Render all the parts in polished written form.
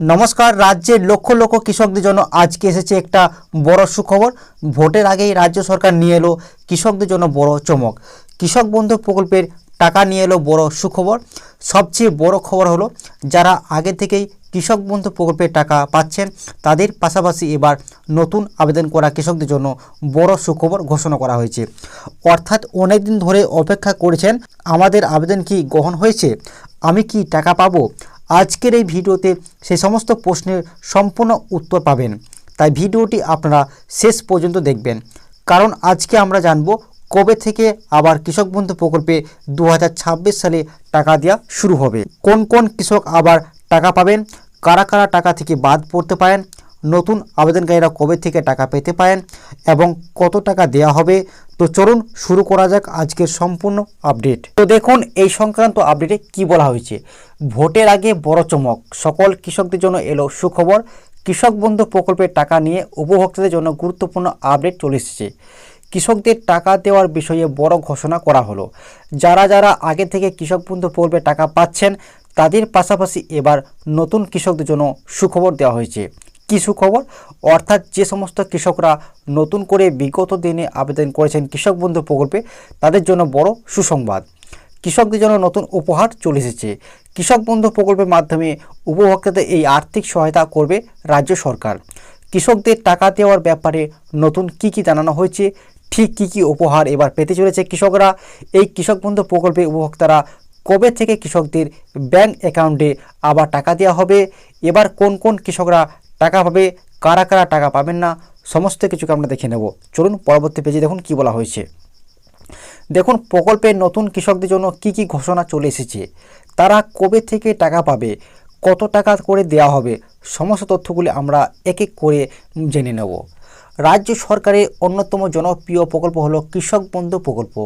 নমস্কার। রাজ্যের লক্ষ লক্ষ কৃষকদের জন্য আজকে এসেছে একটা বড় সুখবর। ভোটের আগেই রাজ্য সরকার নিয়ে এলো কৃষকদের জন্য বড় চমক। কৃষক বন্ধু প্রকল্পের টাকা নিয়ে এলো বড় সুখবর। সবচেয়ে বড় খবর হলো, যারা আগে থেকেই কৃষক বন্ধু প্রকল্পের টাকা পাচ্ছেন তাদের পাশাপাশি এবার নতুন আবেদন করা কৃষকদের জন্য বড় সুখবর ঘোষণা করা হয়েছে। অর্থাৎ অনেক দিন ধরে অপেক্ষা করেছেন, আমাদের আবেদন কি গ্রহণ হয়েছে, আমি কি টাকা পাবো। আজকের এই ভিডিওতে সেই সমস্ত প্রশ্নের সম্পূর্ণ উত্তর পাবেন, তাই ভিডিওটি আপনারা শেষ পর্যন্ত দেখবেন। কারণ আজকে আমরা জানব কবে থেকে আবার কৃষক বন্ধু প্রকল্পে 2026 সালে টাকা দেওয়া শুরু হবে, কোন কোন কৃষক আবার টাকা পাবেন, কারা কারা টাকা থেকে বাদ পড়তে পারেন, নতুন আবেদনকারীরা কবে থেকে টাকা পেতে পারেন এবং কত টাকা দেওয়া হবে। তো চলুন শুরু করা যাক আজকের সম্পূর্ণ আপডেট। তো দেখুন এই সংক্রান্ত আপডেটে কি বলা হয়েছে। ভোটের আগে বড় চমক, সকল কৃষকদের জন্য এলো সুখবর। কৃষক বন্ধু প্রকল্পের টাকা নিয়ে উপভোক্তাদের জন্য গুরুত্বপূর্ণ আপডেট চলে এসেছে। কৃষকদের টাকা দেওয়ার বিষয়ে বড় ঘোষণা করা হলো। যারা যারা আগে থেকে কৃষক বন্ধু প্রকল্পের টাকা পাচ্ছেন তাদের পাশাপাশি এবার নতুন কৃষকদের জন্য সুখবর দেওয়া হয়েছে। কি সুখবর? অর্থাৎ যে সমস্ত কৃষকরা নতুন করে বিগত দিনে আবেদন করেছেন কৃষক বন্ধু প্রকল্পে তাদের জন্য বড় সুসংবাদ। কৃষকদের জন্য নতুন উপহার চলে এসেছে। কৃষক বন্ধু প্রকল্পের মাধ্যমে উপভোক্তাদের এই আর্থিক সহায়তা করবে রাজ্য সরকার। কৃষকদের টাকা দেওয়ার ব্যাপারে নতুন কি জানানো হয়েছে, ঠিক কি উপহার এবার পেতে চলেছে কৃষকরা, এই কৃষক বন্ধু প্রকল্পে উপভোক্তারা কবে থেকে কৃষকদের ব্যাংক অ্যাকাউন্টে আবার টাকা দেওয়া হবে, এবার কোন কোন কৃষকরা টাকা পাবে, কারা কারা টাকা পাবেন না, সমস্ত কিছুকে আমরা দেখে নেব। চলুন পরবর্তী পেজে দেখুন কি বলা হয়েছে। দেখুন প্রকল্পের নতুন কৃষকদের জন্য কি ঘোষণা চলে এসেছে, তারা কবে থেকে টাকা পাবে, কত টাকা করে দেওয়া হবে, সমস্ত তথ্যগুলি আমরা এক এক করে জেনে নেব। রাজ্য সরকারের অন্যতম জনপ্রিয় প্রকল্প হলো কৃষক বন্ধু প্রকল্প।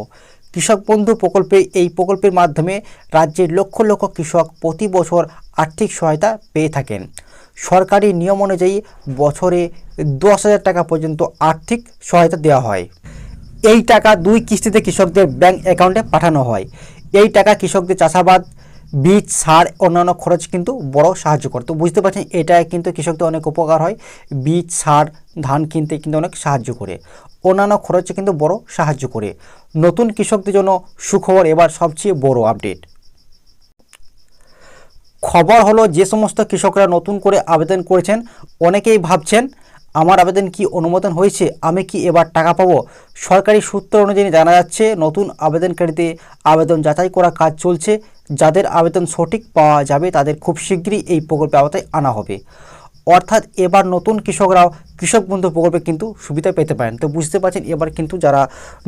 কৃষক বন্ধু প্রকল্পে এই প্রকল্পের মাধ্যমে রাজ্যের লক্ষ লক্ষ কৃষক প্রতি বছর আর্থিক সহায়তা পেয়ে থাকেন। সরকারি নিয়ম অনুযায়ী বছরে 10,000 টাকা পর্যন্ত আর্থিক সহায়তা দেওয়া হয়। এই টাকা 2 কিস্তিতে কৃষকদের ব্যাংক অ্যাকাউন্টে পাঠানো হয়। এই টাকা কৃষকদের চাষাবাদ, বীজ, সার, অন্যান্য খরচ কিন্তু বড় সাহায্য করে। তো বুঝতে পারছেন এটা কিন্তু কৃষকদের অনেক উপকার হয়। বীজ, সার, ধান কিনতে কিন্তু অনেক সাহায্য করে, অন্যান্য খরচে কিন্তু বড় সাহায্য করে। নতুন কৃষকদের জন্য সুখবর, এবার সবচেয়ে বড় আপডেট খবর হলো, যে সমস্ত কৃষকরা নতুন করে আবেদন করেছেন অনেকেই ভাবছেন আমার আবেদন কি অনুমোদন হয়েছে, আমি কি এবার টাকা পাবো। সরকারি সূত্র অনুযায়ী জানা যাচ্ছে নতুন আবেদনকারীদের আবেদন যাচাই করা কাজ চলছে। যাদের আবেদন সঠিক পাওয়া যাবে তাদের খুব শীঘ্রই এই প্রকল্পে আওতায় আনা হবে। অর্থাৎ এবার নতুন কৃষকরাও কৃষক বন্ধু প্রকল্পে কিন্তু সুবিধা পেতে পারেন। তো বুঝতে পারছেন এবার কিন্তু যারা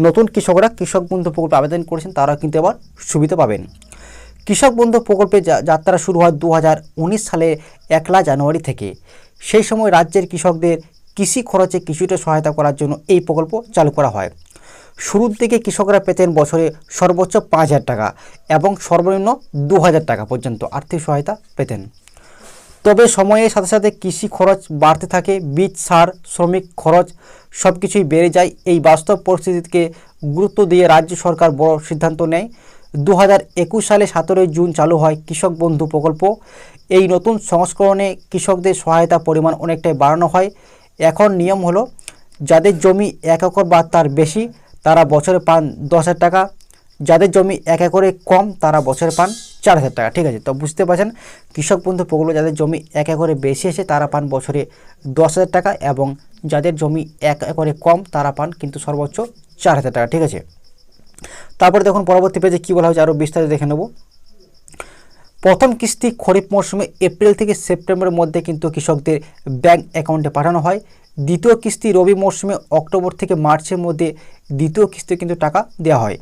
নতুন কৃষকরা কৃষক বন্ধু প্রকল্পে আবেদন করেছেন তারা কিন্তু এবার সুবিধা পাবেন। কৃষক বন্ধু প্রকল্পে যাত্রা শুরু হয় 2019 সালের 1 জানুয়ারি থেকে। সেই সময় রাজ্যের কৃষকদের কৃষি খরচে কিছুটা সহায়তা করার জন্য এই প্রকল্প চালু করা হয়। শুরুর দিকে কৃষকরা পেতেন বছরে সর্বোচ্চ 5,000 টাকা এবং সর্বনিম্ন 2,000 টাকা পর্যন্ত আর্থিক সহায়তা পেতেন। তবে সময়ের সাথে সাথে কৃষি খরচ বাড়তে থাকে, বীজ, সার, শ্রমিক খরচ সব কিছুই বেড়ে যায়। এই বাস্তব পরিস্থিতিকে গুরুত্ব দিয়ে রাজ্য সরকার বড় সিদ্ধান্ত নেয়। 2021 সালে 17 জুন চালু হয় কৃষক বন্ধু প্রকল্প। এই নতুন সংস্করণে কৃষকদের সহায়তা পরিমাণ অনেকটাই বাড়ানো হয়। এখন নিয়ম হলো, যাদের জমি 1 একর বা তার বেশি তারা বছরে পান 10,000 টাকা, যাদের জমি 1 একরে কম তারা বছরে পান 4,000 টাকা। ঠিক আছে, তো বুঝতে পারছেন কৃষক বন্ধু প্রকল্প যাদের জমি 1 একরে বেশি আছে তারা পান বছরে 10,000 টাকা এবং যাদের জমি 1 একরে কম তারা পান কিন্তু সর্বোচ্চ 4,000 টাকা। ঠিক আছে, তারপরে দেখুন পরবর্তী পেজে কী বলা হয়েছে, আরও বিস্তারিত দেখে নেব। প্রথম কিস্তি খরিফ মরশুমে এপ্রিল থেকে সেপ্টেম্বরের মধ্যে কিন্তু কৃষকদের ব্যাংক অ্যাকাউন্টে পাঠানো হয়। দ্বিতীয় কিস্তি রবি মরশুমে অক্টোবর থেকে মার্চের মধ্যে দ্বিতীয় কিস্তি কিন্তু টাকা দেওয়া হয়।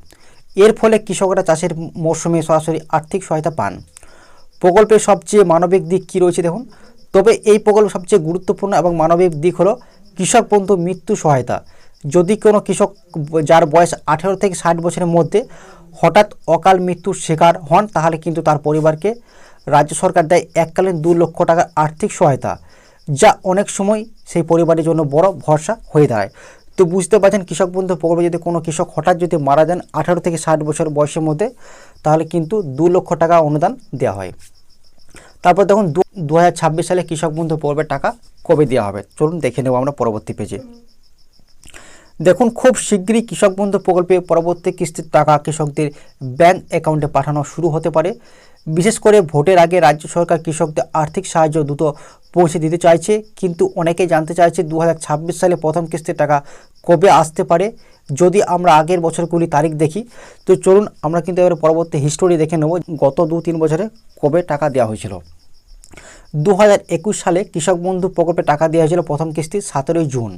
এর ফলে কৃষকরা চাষের মরশুমে সরাসরি আর্থিক সহায়তা পান। প্রকল্পের সবচেয়ে মানবিক দিক কী রয়েছে দেখুন। তবে এই প্রকল্প সবচেয়ে গুরুত্বপূর্ণ এবং মানবিক দিক হলো কৃষক বন্ধু মৃত্যু সহায়তা। যদি কোনো কৃষক যার বয়স 18 থেকে 60 বছরের মধ্যে হঠাৎ অকাল মৃত্যুর শিকার হন তাহলে কিন্তু তার পরিবারকে রাজ্য সরকার দেয় এককালীন 2 লক্ষ টাকার আর্থিক সহায়তা, যা অনেক সময় সেই পরিবারের জন্য বড় ভরসা হয়ে দাঁড়ায়। তো বুঝতে পারছেন কৃষক বন্ধু প্রকল্পে যদি কোনো কৃষক হঠাৎ যদি মারা যান 18 থেকে 60 বছর বয়সের মধ্যে তাহলে কিন্তু 2 লক্ষ টাকা অনুদান দেওয়া হয়। তারপর দেখুন 2026 সালে কৃষক বন্ধু প্রকল্পের টাকা কবে দেওয়া হবে, চলুন দেখে নেব আমরা পরবর্তী পেজে। দেখুন খুব শীঘ্রই কৃষক বন্ধু প্রকল্পে পরবর্তী কিস্তির টাকা কৃষকদের ব্যাংক অ্যাকাউন্টে পাঠানো শুরু হতে পারে। বিশেষ করে ভোটের আগে রাজ্য সরকার কৃষকদের আর্থিক সাহায্য দ্রুত পৌঁছে দিতে চাইছে, কিন্তু অনেকেই জানতে চাইছে 2026 সালে প্রথম কিস্তির টাকা কবে আসতে পারে। যদি আমরা আগের বছরগুলি তারিখ দেখি, তো চলুন আমরা কিন্তু এবার পরবর্তী হিস্টোরি দেখে নেব গত 2-3 বছরে কবে টাকা দেওয়া হয়েছিল। 2021 সালে কৃষক বন্ধু প্রকল্পে টাকা দেওয়া হয়েছিল প্রথম কিস্তি 17 জুন।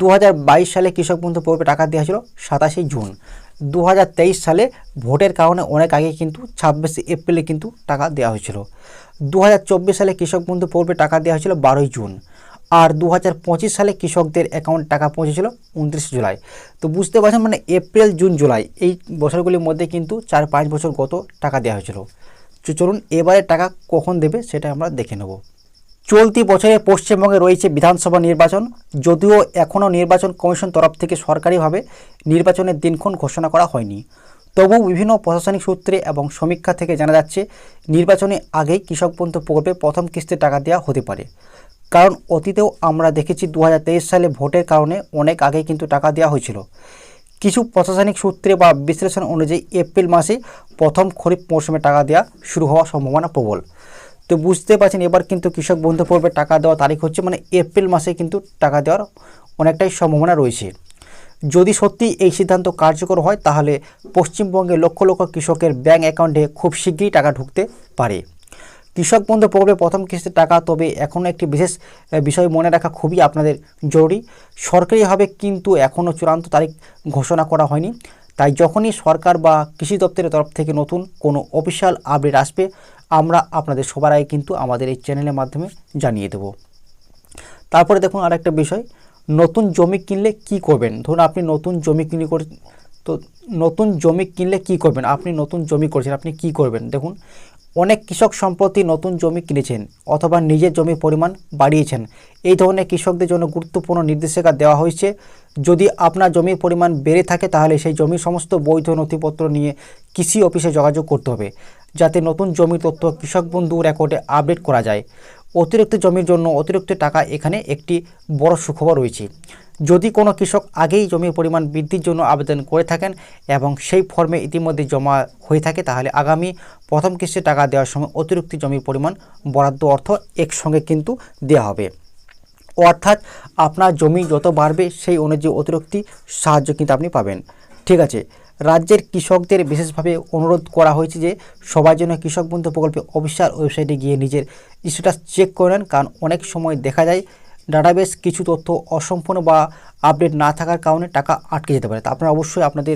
2022 সালে কৃষক বন্ধু প্রকল্পে টাকা দেওয়া হয়েছিল 27 জুন। 2023 সালে ভোটের কারণে অনেক আগে কিন্তু 26 এপ্রিলে কিন্তু টাকা দেওয়া হয়েছিল। 2024 সালে কৃষক বন্ধু প্রকল্পে টাকা দেওয়া হয়েছিল 12 জুন। আর 2025 সালে কৃষকদের অ্যাকাউন্টে টাকা পৌঁছেছিল 29 জুলাই। তো বুঝতে পারছেন, মানে এপ্রিল, জুন, জুলাই এই বছরগুলির মধ্যে কিন্তু 4-5 বছর গত টাকা দেওয়া হয়েছিল। চলুন এবারে টাকা কখন দেবে সেটা আমরা দেখে নেব। চলতি বছরে পশ্চিমবঙ্গে রয়েছে বিধানসভা নির্বাচন। যদিও এখনও নির্বাচন কমিশন তরফ থেকে সরকারিভাবে নির্বাচনের দিনক্ষণ ঘোষণা করা হয়নি, তবু বিভিন্ন প্রশাসনিক সূত্রে এবং সমীক্ষা থেকে জানা যাচ্ছে নির্বাচনে আগেই কৃষক বন্ধু প্রকল্পে প্রথম কিস্তির টাকা দেওয়া হতে পারে। কারণ অতীতেও আমরা দেখেছি 2023 সালে ভোটের কারণে অনেক আগেই কিন্তু টাকা দেওয়া হয়েছিল। কিছু প্রশাসনিক সূত্রে বা বিশ্লেষণ অনুযায়ী এপ্রিল মাসে প্রথম খরিফ মৌসুমে টাকা দেওয়া শুরু হওয়ার সম্ভাবনা প্রবল। তো বুঝতে পারছেন এবার কিন্তু কৃষক বন্ধু প্রকল্পে টাকা দেওয়ার তারিখ হচ্ছে, মানে এপ্রিল মাসে কিন্তু টাকা দেওয়ার অনেকটাই সম্ভাবনা রয়েছে। যদি সত্যি এই সিদ্ধান্ত কার্যকর হয় তাহলে পশ্চিমবঙ্গে লক্ষ লক্ষ কৃষকের ব্যাংক অ্যাকাউন্টে খুব শীঘ্রই টাকা ঢুকতে পারে। কৃষক বন্ধু প্রকল্পে প্রথম কিস্তির টাকা, তবে এখনও একটি বিশেষ বিষয় মনে রাখা খুবই আপনাদের জরুরি। সরকারিভাবে কিন্তু এখনও চূড়ান্ত তারিখ ঘোষণা করা হয়নি, তাই যখনই সরকার বা কৃষি দপ্তরের তরফ থেকে নতুন কোনো অফিসিয়াল আপডেট আসবে আমরা আপনাদের সবার আগে কিন্তু আমাদের এই চ্যানেলের মাধ্যমে জানিয়ে দেব। তারপরে দেখুন আরেকটা বিষয়, নতুন জমি কিনলে কি করবেন। ধরুন আপনি নতুন জমি কিনলে কি করবেন, আপনি নতুন জমি করছেন, আপনি কি করবেন। দেখুন অনেক কৃষক সম্প্রতি নতুন জমি কিনেছেন অথবা নিজের জমির পরিমাণ বাড়িয়েছেন। এই ধরনের কৃষকদের জন্য গুরুত্বপূর্ণ নির্দেশিকা দেওয়া হয়েছে। যদি আপনার জমির পরিমাণ বেড়ে থাকে তাহলে সেই জমির সমস্ত বৈধ নথিপত্র নিয়ে কৃষি অফিসে যোগাযোগ করতে হবে, যাতে নতুন জমির তথ্য কৃষক বন্ধু রেকর্ডে আপডেট করা যায়। অতিরিক্ত জমির জন্য অতিরিক্ত টাকা, এখানে একটি বড় সুখবর রয়েছে। যদি কোনো কৃষক আগেই জমির পরিমাণ বৃদ্ধির জন্য আবেদন করে থাকেন এবং সেই ফর্মে ইতিমধ্যে জমা হয়ে থাকে, তাহলে আগামী প্রথম কিস্তির টাকা দেওয়ার সময় অতিরিক্ত জমির পরিমাণ বরাদ্দ অর্থ একসঙ্গে কিন্তু দেওয়া হবে। অর্থাৎ আপনার জমি যত বাড়বে সেই অনুযায়ী অতিরিক্ত সাহায্য কিন্তু আপনি পাবেন। ঠিক আছে, রাজ্যের কৃষকদের বিশেষভাবে অনুরোধ করা হয়েছে যে সবার জন্য কৃষক বন্ধু প্রকল্পে অফিসিয়াল ওয়েবসাইটে গিয়ে নিজের স্ট্যাটাস চেক করে নেন, কারণ অনেক সময় দেখা যায় ডাটাবেস কিছু তথ্য অসম্পূর্ণ বা আপডেট না থাকার কারণে টাকা আটকে যেতে পারে। তো আপনারা অবশ্যই আপনাদের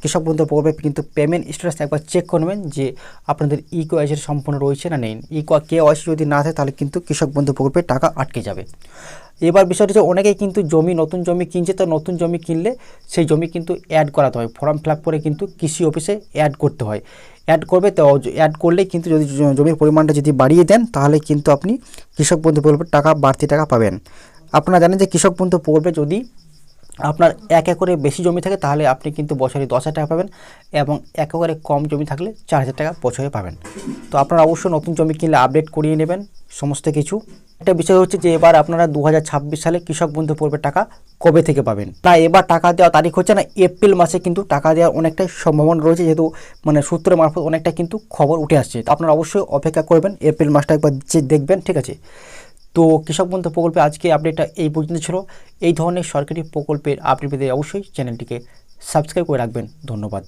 কৃষক বন্ধু প্রকল্পে কিন্তু পেমেন্ট স্ট্যাটাস একবার চেক করবেন যে আপনাদের ইকেওয়াইসি সম্পূর্ণ রয়েছে না নেই। কেওয়াইসি যদি না থাকে তাহলে কিন্তু কৃষক বন্ধু প্রকল্পে টাকা আটকে যাবে। এবার বিষয়টি হচ্ছে অনেকেই কিন্তু নতুন জমি কিনছে, তো নতুন জমি কিনলে সেই জমি কিন্তু অ্যাড করাতে হয়, ফর্ম ফিল আপ করে কিন্তু কৃষি অফিসে অ্যাড করতে হয়। অ্যাড করবে, তো অ্যাড করলেই কিন্তু যদি জমির পরিমাণটা যদি বাড়িয়ে দেন তাহলে কিন্তু আপনি কৃষক বন্ধু প্রকল্পের টাকা, বাড়তি টাকা পাবেন। আপনারা জানেন যে কৃষক বন্ধু প্রকল্পে যদি আপনার 1 একরের বেশি জমি থাকে তাহলে আপনি কিন্তু বছরে 10,000 টাকা পাবেন, এবং 1 একরের কম জমি থাকলে 4,000 টাকা বছরে পাবেন। তো আপনারা অবশ্যই নতুন জমি কিনলে আপডেট করিয়ে নেবেন সমস্ত কিছু। একটা বিষয় হচ্ছে যে এবার আপনারা 2026 সালে কৃষক বন্ধু প্রকল্পের টাকা কবে থেকে পাবেন। না, এবার টাকা দেওয়া তারিখ হচ্ছে না, এপ্রিল মাসে কিন্তু টাকা দেওয়ার অনেকটাই সম্ভাবনা রয়েছে, যেহেতু মানে সূত্রের মারফত অনেকটা কিন্তু খবর উঠে আসছে। তো আপনারা অবশ্যই অপেক্ষা করবেন, এপ্রিল মাসটা একবার দেখবেন। ঠিক আছে, তো কৃষক বন্ধু প্রকল্পে আজকে আপডেটটা এই পর্যন্ত ছিল। এই ধরনের সরকারি প্রকল্পের আপডেট পেতে অবশ্যই চ্যানেলটিকে সাবস্ক্রাইব করে রাখবেন। ধন্যবাদ।